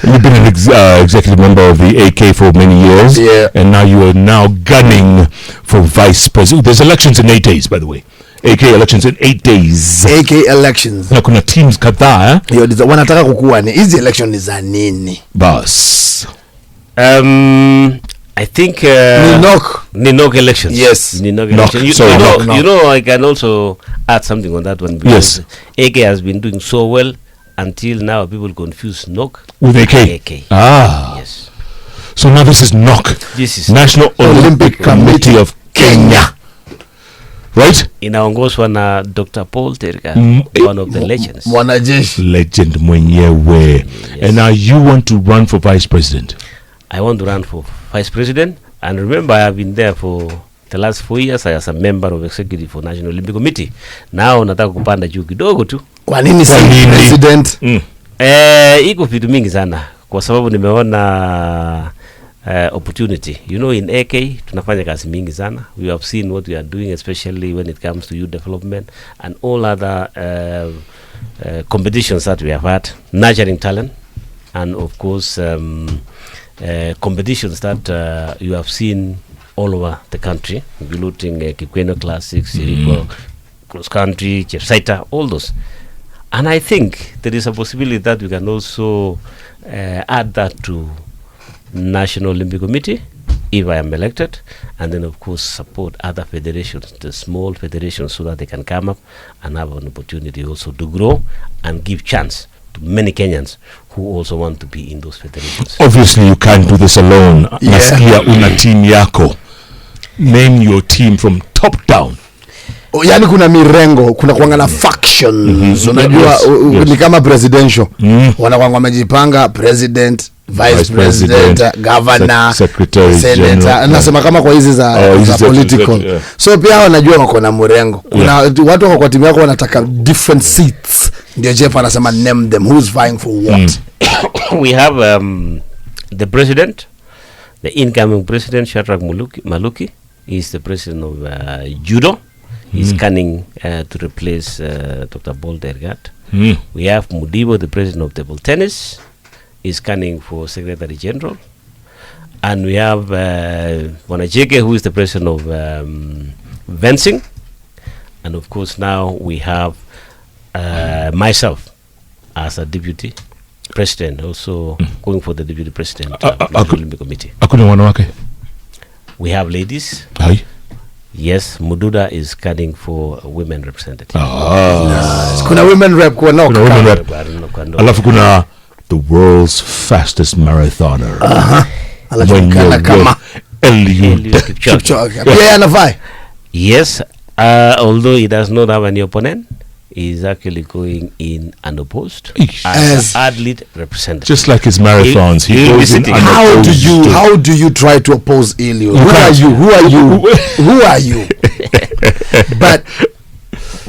You've been an executive member of the AK for many years. Yeah. And now you are now gunning for vice president. There's elections in 8 days, by the way. AK elections in 8 days. AK elections. Na kuna teams kadhaa. Wanataka kukua ni hizi election ni za nini? Bas. I think NOCK elections. Yes. NOCK NOCK. elections. NOCK. You know, I can also add something on that one because AK has been doing so well until now. People confuse NOCK with AK. Yes. So now this is NOCK. This is National Olympic Committee of Kenya. Right? Inaongozwa na Dr. Paul Terga, one of the legends. Mwanajeshi. Legend mwenyewe. Yes. And now you want to run for vice president. I want to run for vice president, and remember I have been there for the last 4 years as a member of executive for National Olympic Committee. Now nataka kupanda juu kidogo tu. Kwa nini si president? Iko vitu mingi sana kwa sababu nimeona opportunity. You know, in AK tunafanya kazi mingi sana. We have seen what we are doing, especially when it comes to youth development and all other competitions that we have had, nurturing talent, and of course competitions that you have seen all over the country, including Kikweno Classics, cross country, Chepsaita, all those. And I think there is a possibility that we can also add that to National Olympic Committee if I am elected, and then of course support other federations, the small federations, so that they can come up and have an opportunity also to grow and give chance to many Kenyans who also want to be in those federations. Obviously you can't do this alone. Nasikia una team yako. Name your team from top down. Yani kuna mirengo, kuna kuangana factions. Unajua ni kama presidential. Wanakuanga wamejipanga president, vice president, governor, secretary, senator. Nasema kama kwa hizi za political. So pia wanajua wako na mrengo. Kuna watu wako kwa timu yako wanataka different seats. Ndio Jeff anasema name them, who's vying for what. We have the president, the incoming president Shadrack Maluki is the president of judo. He's coming to replace Dr. Paul Tergat. We have Mudibo, the president of table tennis, is coming for Secretary General. And we have Wanajeke, who is the president of fencing. And of course now we have myself as a deputy president, also going for the deputy president of the Olympic Committee. Hakuna wanawake? We have ladies. Hai? Yes, Mududa is cutting for a women representative. Nice. Kuna women rep kwa NOCK. Kuna women rep. Alafu kuna the world's fastest marathoner. Alafu kama Eliud Kipchoge. Pia anafai. Yes, although he does not have any opponent, he is actually going in unopposed as athlete representative. Just like his marathons, he goes in unopposed. How do you try to oppose Eliud? Who are you?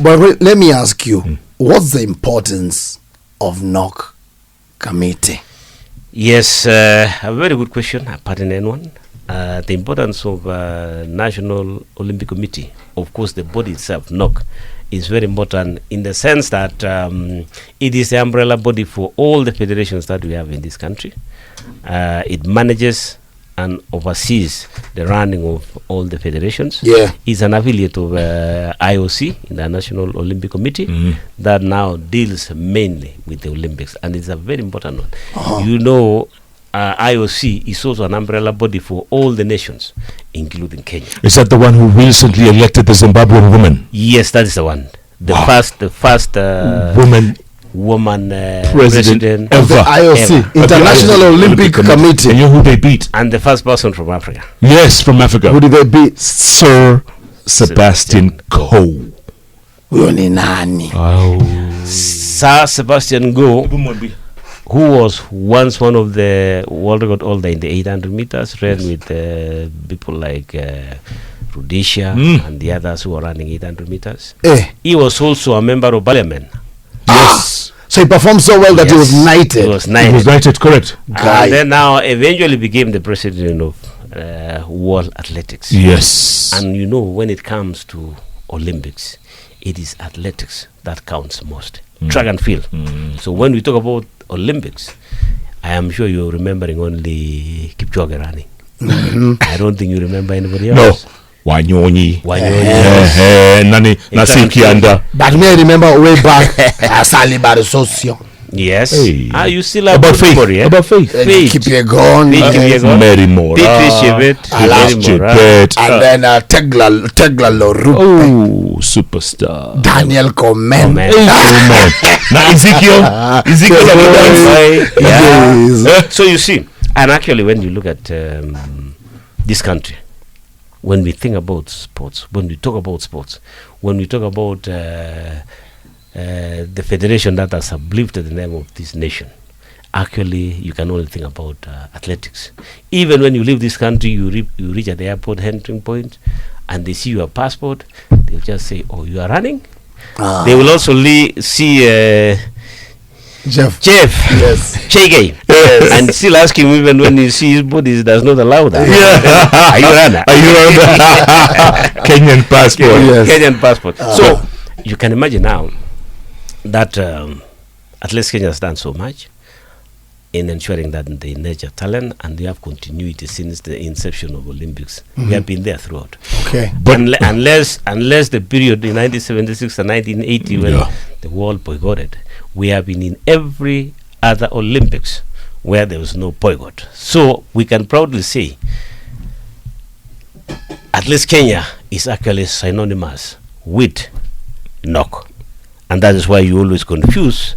But let me ask you, what's the importance of NOCK committee? Yes, a very good question, a pertinent one. The importance of National Olympic Committee, of course the body itself, NOCK, is very important in the sense that it is the umbrella body for all the federations that we have in this country. It manages and oversees the running of all the federations. It's an affiliate of IOC, International Olympic Committee, that now deals mainly with the Olympics, and it's a very important one. You know, IOC is also an umbrella body for all the nations, including Kenya. Is that the one who recently elected the Zimbabwean woman? Yes, that is the one. The first woman president of the IOC, International Olympic Committee. And you know who they beat? And the first person from Africa. Yes, from Africa. Who did they beat? Sir Sebastian Coe. Sir Sebastian Coe, who was once one of the world record holder in the 800 meters, ran with people like Rhodesia and the others who are running 800 meters. He was also a member of parliament. Yes. So he performed so well that he was knighted. He was knighted, correct. And then now eventually became the president of World Athletics. Yes. And you know, when it comes to Olympics, it is athletics that counts most. Track and field. So when we talk about Olympics, I am sure you're remembering only Kipchoge running. Mhm. I don't think you remember anybody No. else. Wanyonyi. Nani Nassim Exactly. Kianda. But me, I remember way back, Sally Barusosio. Yes. Hey. You still have About good faith. memory, eh? About faith. Faith. Keep you going. Faith Kipyegon. Mary Mora. Beatrice Chebet. Alas, Mary Mora. Chebet. And then Tegla Lorupe. Oh, superstar. Daniel Komen. Man. Hey, man. Now Ezekiel. Ezekiel. Yeah. Yes. So you see, and actually when you look at this country, when we think about sports, when we talk about sports, when we talk about the federation that has uplifted the name of this nation, actually you can only think about athletics. Even when you leave this country, you reach at the airport entering point and they see your passport, they'll just say, oh, you are running? They will also see Jeff. Yes. Chege. Yes. And still ask him even when you see his body, he does not allow that. Yeah. Are you runner? Are you on Kenyan passport? Yes. Kenyan passport. So you can imagine now that at least Kenya has done so much in ensuring that they nurture talent and they have continuity since the inception of Olympics. We have been there throughout. Okay. But unless the period in 1976 and 1980 when the world boycotted, we have been in every other Olympics where there was no boycott. So we can proudly say at least Kenya is actually synonymous with NOCK. And that is why you always confuse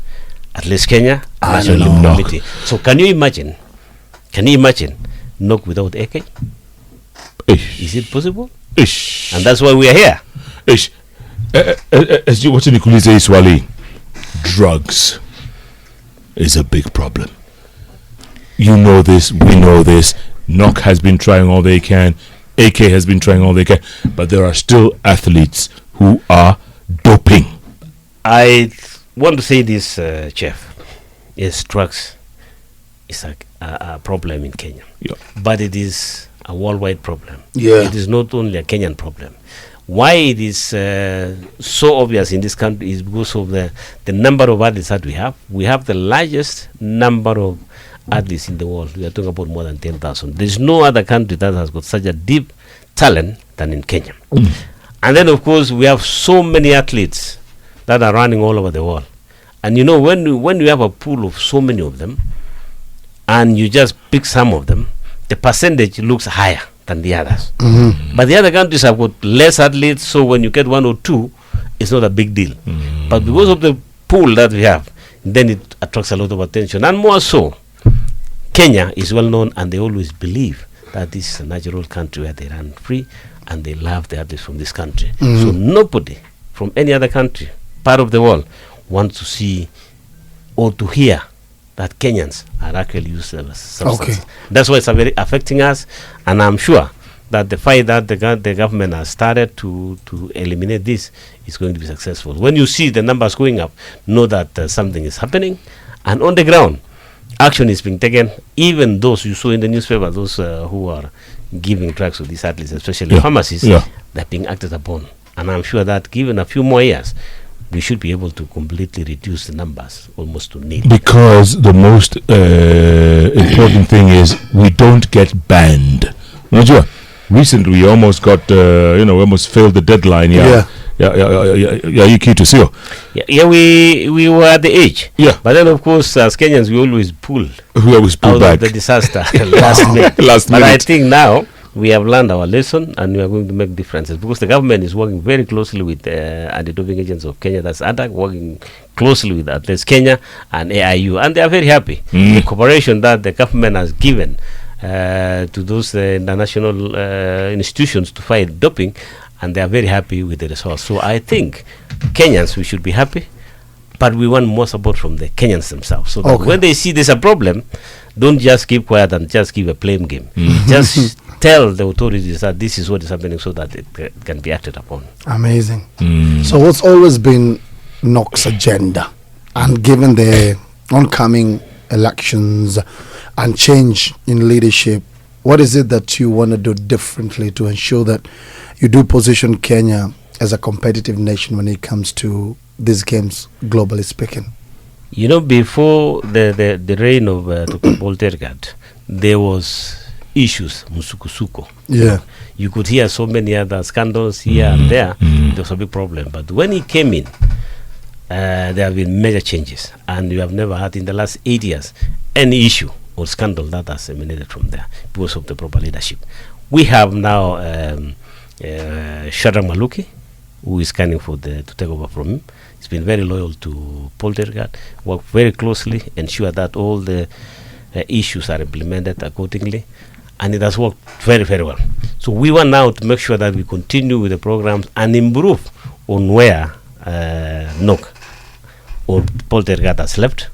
at least Kenya and National Olympic Committee. So can you imagine NOCK without AK? Is it possible? Ish. And that's why we are here. Ish. As you watch Nikulize Iswali, drugs is a big problem. You know this, we know this. NOCK has been trying all they can. AK has been trying all they can. But there are still athletes who are doping. I want to say this, Chef. Yes, drugs is a problem in Kenya. Yeah. But it is a worldwide problem. Yeah. It is not only a Kenyan problem. Why it is so obvious in this country is because of the number of athletes that we have. We have the largest number of athletes in the world. We are talking about more than 10,000. There is no other country that has got such a deep talent than in Kenya. And then, of course, we have so many athletes that are running all over the world. And you know, when you have a pool of so many of them, and you just pick some of them, the percentage looks higher than the others. But the other countries have got less athletes, so when you get one or two, it's not a big deal. But because of the pool that we have, then it attracts a lot of attention. And more so, Kenya is well known, and they always believe that this is a natural country where they run free, and they love the athletes from this country. So nobody from any other country, part of the world, wants to see or to hear that Kenyans are actually used as substance. Okay. That's why it's very affecting us, and I'm sure that the fight that the government has started to eliminate this is going to be successful. When you see the numbers going up, know that something is happening, and on the ground, action is being taken. Even those you saw in the newspaper, those who are giving drugs to these athletes, especially pharmacies, they're being acted upon. And I'm sure that given a few more years, we should be able to completely reduce the numbers almost to nil. Because the most important thing is we don't get banned. Unajua, recently we almost got, we almost failed the deadline. Hii kitu sio? Yeah, we were at the edge. Yeah. But then, of course, as Kenyans, we always pull out back. of the disaster last minute. Last But I minute. think now we have learned our lesson, and we are going to make differences, because the government is working very closely with anti-doping agents of Kenya, that's ADAC, working closely with Athletes Kenya and AIU, and they are very happy. The cooperation that the government has given to those international institutions to fight doping, and they are very happy with the results. So I think Kenyans, we should be happy, but we want more support from the Kenyans themselves. So that when they see there's a problem, don't just keep quiet and just give a blame game. Just tell the authorities that this is what is happening, so that it can be acted upon. Amazing. So what's always been NOCK's agenda, and given the oncoming elections and change in leadership, what is it that you want to do differently to ensure that you do position Kenya as a competitive nation when it comes to these games, globally speaking? You know, before the reign of Dr. Poltergat, there was issues, musukusuko. Yeah. You could hear so many other scandals here and there. There was a big problem. But when he came in, there have been major changes. And you have never had in the last 8 years any issue or scandal that has emanated from there because of the proper leadership. We have now Shadrach Maluki, who is scanning for to take over from him. He's been very loyal to Poltergat, worked very closely, ensure that all the issues are implemented accordingly, and it has worked very, very well. So we want now to make sure that we continue with the programs and improve on where NOCK or Poltergat has left,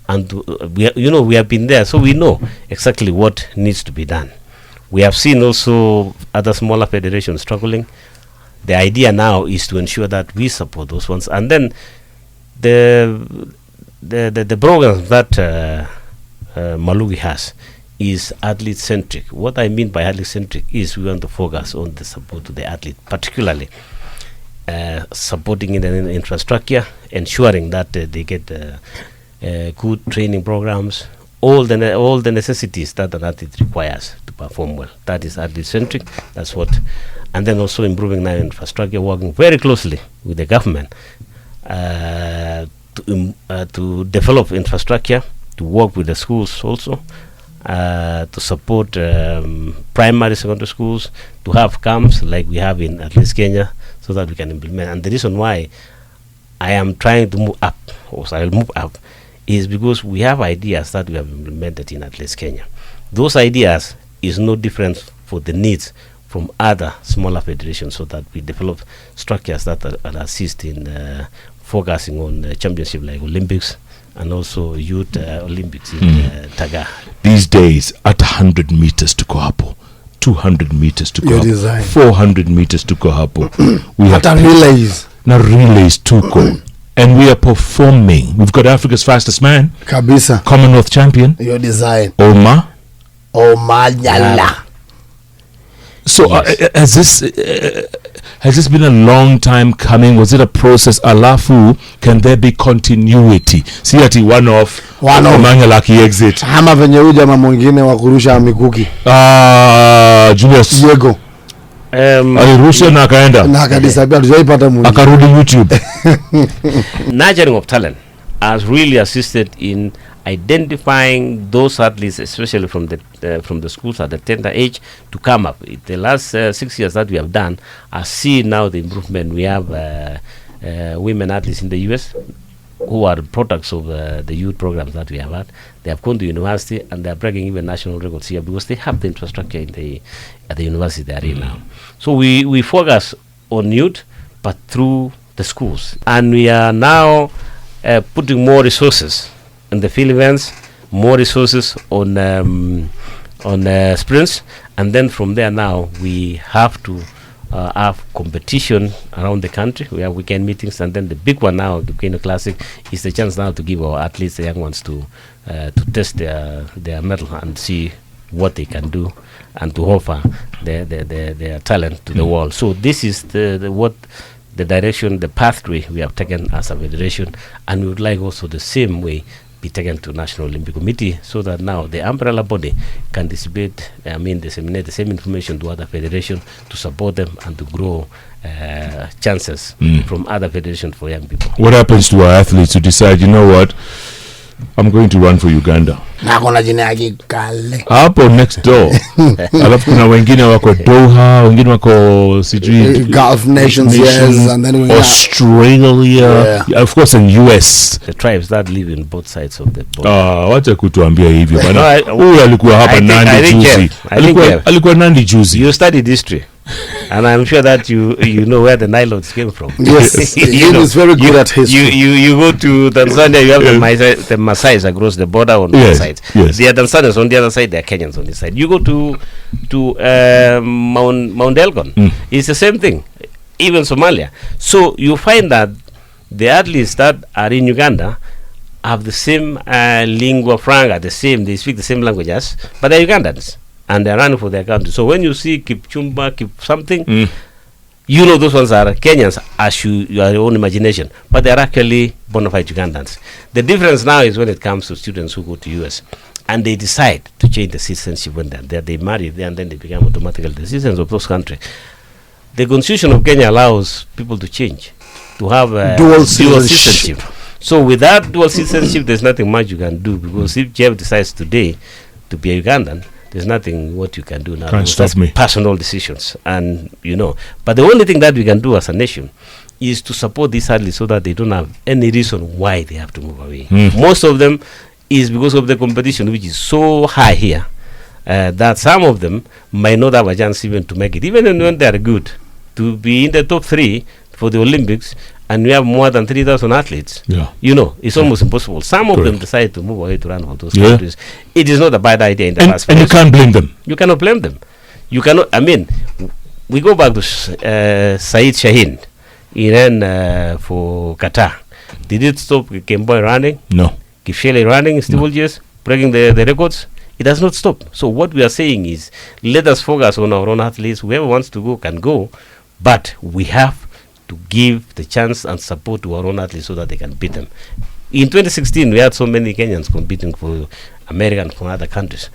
and we have been there, so we know exactly what needs to be done. We have seen also other smaller federations struggling. The idea now is to ensure that we support those ones, and then the programs that Maluki has is athlete centric. What I mean by athlete centric is we want to focus on the support to the athlete, particularly supporting in the infrastructure, ensuring that they get good training programs, all the necessities that an athlete requires to perform well. That is athlete centric. That's what. And then also improving now infrastructure, working very closely with the government to develop infrastructure, to work with the schools also, to support primary, secondary schools, to have camps like we have in at least Kenya, so that we can implement. And the reason why I am trying to move up, or I'll move up, is because we have ideas that we have implemented in at least Kenya. Those ideas is no different for the needs from other smaller federations, so that we develop structures that assist in focusing on championship like Olympics and also youth Olympics in Taga. These days, at 100 meters to Kohapo, 200 meters to Kohapo, 400 meters to Kohapo, we have relays. Now relays to Ko. And we are performing. We've got Africa's fastest man, Kabisa, Commonwealth champion, your design, Omar Nyala. So has this been a long time coming? Was it a process? Alafu, can there be continuity? See ati one off Mangala exit. Hama venye huyu jamaa mwingine wa kurusha mikuki. Julius Diego. Alirusha na akaenda. Na akadisappear, tujaipata mwingine. Akarudi YouTube. Nurturing of talent has really assisted in identifying those athletes, especially from the schools at the tender age, to come up. The last 6 years that we have done, I see now the improvement. We have women athletes in the US who are products of the youth programs that we have had. They have gone to university and they are breaking even national records here because they have the infrastructure at the university they are in now. So we focus on youth, but through the schools, and we are now putting more resources in the field events, more resources on sprints, and then from there now we have to have competition around the country. We have weekend meetings, and then the big one now, the Kano Classic, is the chance now to give our athletes, the young ones, to test their mettle and see what they can do, and to offer their talent to the world. So this is the direction, the pathway we have taken as a federation, and we would like also the same way be taken to National Olympic Committee, so that now the umbrella body can disseminate the same information to other federations to support them and to grow chances from other federations for young people. What happens to our athletes who decide, you know what, I'm going to run for Uganda? Hapo next door. Alafu kuna wengine wako Doha, wengine wako sijui Gulf nations, yes, and then Australia, of course, and US. The tribes that live in both sides of the border. Wacha kutuambia hivyo bana. Huyu alikuwa hapa Nandi juzi. Alikuwa Nandi juzi. You studied history. And I'm sure that you know where the Nilotes came from. Yes, he is very good at history. You go to Tanzania, you have the Maasais across the border on one side. Yes. They are Tanzanians on the other side, they are Kenyans on this side. You go to Mount Elgon, it's the same thing. Even Somalia. So you find that the athletes that are in Uganda have the same lingua franca, they speak the same languages, but they're Ugandans. And they're running for their country. So when you see Kipchumba, something, You know, those ones are Kenyans, as your own imagination, but they are actually bona fide Ugandans. The difference now is when it comes to students who go to US and they decide to change the citizenship when they're there. They marry there and then they become automatically the citizens of those countries. The constitution of Kenya allows people to change, to have dual citizenship. So with that dual citizenship, there's nothing much you can do, because if Jeff decides today to be a Ugandan, there's nothing what you can do now. Can't stop me. Personal decisions, and But the only thing that we can do as a nation is to support these athletes so that they don't have any reason why they have to move away. Most of them is because of the competition, which is so high here, that some of them might not have a chance even to make it, even when they are good, to be in the top 3 for the Olympics. And we have more than 3,000 athletes. Yeah. It's almost impossible. Some of them decide to move away to run for those countries. It is not a bad idea in the first place. And you can't blame them. You cannot blame them. You cannot. I mean, we go back to Saeed Shaheen. He ran for Qatar. Did it stop Kemboy running? No. Kipchele running still years, breaking the records? It does not stop. So what we are saying is, let us focus on our own athletes. Whoever wants to go can go, but we have to give the chance and support to our own athletes so that they can beat them. In 2016, we had so many Kenyans competing for America and from other countries.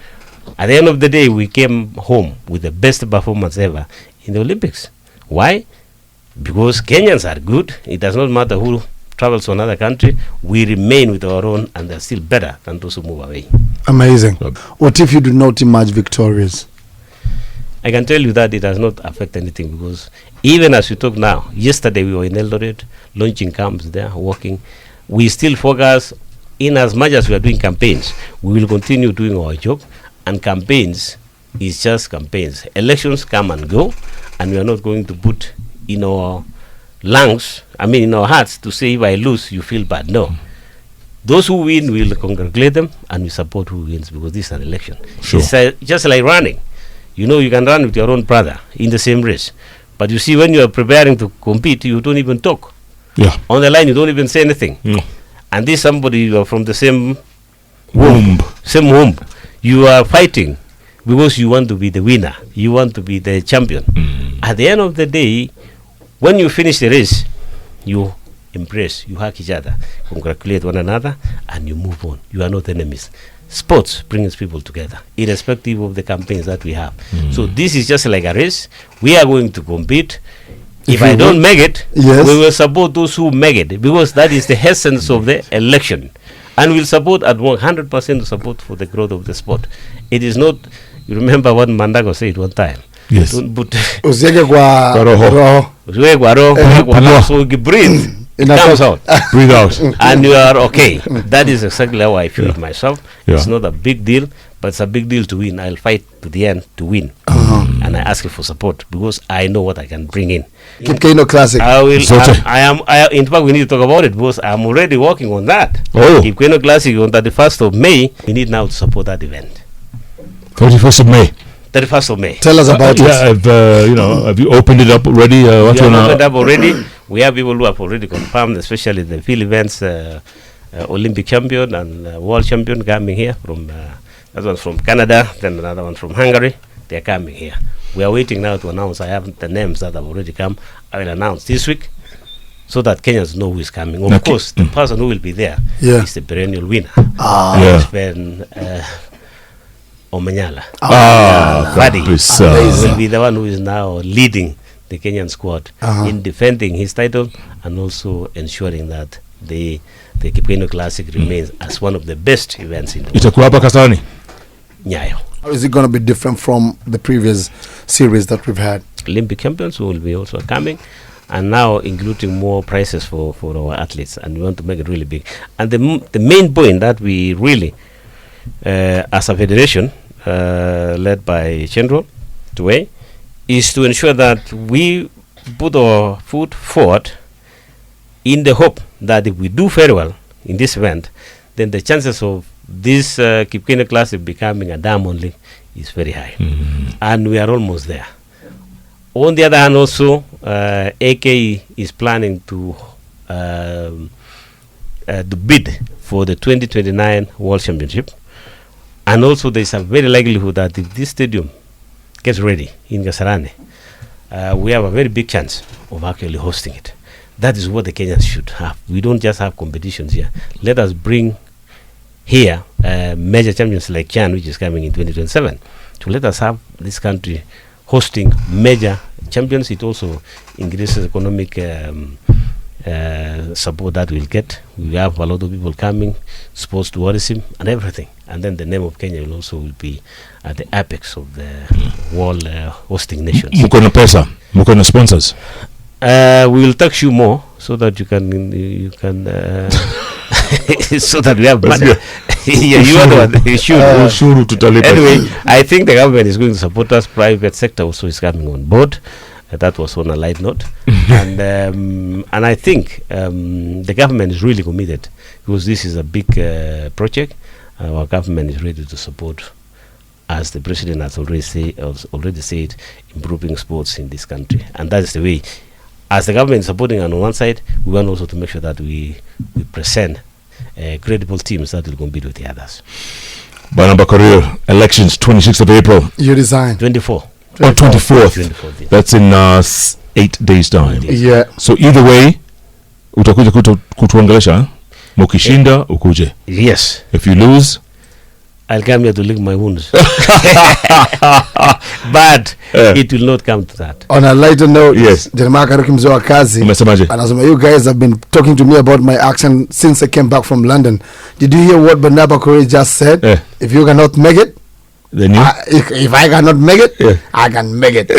At the end of the day, we came home with the best performance ever in the Olympics. Why? Because Kenyans are good. It does not matter who travels to another country. We remain with our own, and they're still better than those who move away. Amazing. What if you do not emerge victorious? I can tell you that it does not affect anything, because even as we talk now, yesterday we were in Eldoret, launching camps there, working. We still focus, in as much as we are doing campaigns, we will continue doing our job, and campaigns is just campaigns. Elections come and go, and we are not going to put in our lungs, in our hearts, to say if I lose, you feel bad. No. Those who win, we will congratulate them, and we support who wins, because this is an election. Sure. It's just like running. You can run with your own brother in the same race. But you see, when you are preparing to compete, you don't even talk. Yeah. On the line, you don't even say anything. And this somebody, you are from the same womb. Same womb. You are fighting because you want to be the winner. You want to be the champion. At the end of the day, when you finish the race, you embrace, you hug each other, congratulate one another, and you move on. You are not enemies. Sports brings people together, irrespective of the campaigns that we have. So this is just like a race. We are going to compete. If I don't make it, yes, we will support those who make it, because that is the essence of the election. And we'll support at 100% support for the growth of the sport. It is not, you remember what Mandago said one time. Yes. Don't put Usiweke kwa roho. usiweke kwa roho, so you breathe. It comes out. Breathe out. And you are okay. That is exactly how I feel it myself. Yeah. It's not a big deal, but it's a big deal to win. I'll fight to the end to win. And I ask you for support, because I know what I can bring in. Kipkeino Classic. I will. Zote. In fact, we need to talk about it, because I'm already working on that. Oh. Kipkeino Classic on 31st of May. We need now to support that event. 31st of May. 31st of May. Tell us about it. Yeah, have you opened it up already? We have opened up already. We have people who have already confirmed, especially the field events Olympic champion and world champion coming here from that one's from Canada, then another one from Hungary. They are coming here. We are waiting now to announce. I have the names that have already come. I will announce this week, so that Kenyans know who is coming. Of course, the person who will be there is the perennial winner. Ben Omanyala. Fadi will be the one who is now leading the Kenyan squad in defending his title, and also ensuring that the Kipkeino Classic remains as one of the best events in the world. Itakuwa hapa Kasarani? Nyayo. How is it going to be different from the previous series that we've had? Olympic champions will be also coming, and now including more prizes for our athletes, and we want to make it really big. And the main point that we really, as a federation, led by Chendro Tuwe, is to ensure that we put our foot forward in the hope that if we do very well in this event, then the chances of this Kipkeino Classic becoming a diamond league is very high. And we are almost there. On the other hand, also, AK is planning to bid for the 2029 World Championship. And also, there is a very likelihood that if this stadium gets ready in Kasarani, we have a very big chance of actually hosting it. That is what the Kenyans should have. We don't just have competitions here. Let us bring here major champions like Chan, which is coming in 2027. To let us have this country hosting major champions. It also increases economic support that we'll get. We have a lot of people coming, sports tourism and everything. And then the name of Kenya will also be at the apex of the world hosting nations. Mukona pesa, mukona sponsors. We will tax you more so that you can so that we have money. Yeah, you are the one. You should. Anyway, I think the government is going to support us. Private sector also is coming on board. That was on a light note, and I think the government is really committed, because this is a big project. Our government is ready to support, as the president has already said, improving sports in this country, and that is the way. As the government is supporting on one side, we want also to make sure that we present credible teams that will compete with the others. Barnabas Korir, elections 26th of April. You resign. 24. Or 24th. 24th. That's in 8 days time. Yeah. So either way, utakuja kutuongelesha, mukishinda ukuje. Yes. If you lose, I'll come here to lick my wounds. But it will not come to that. On a lighter note, yes. Jeremiah Karuki mzee wa kazi. Umesemaje? Anasema, you guys have been talking to me about my accent since I came back from London. Did you hear what Barnabas Korir just said? If you cannot make it, then you? If I cannot make it, I can make it.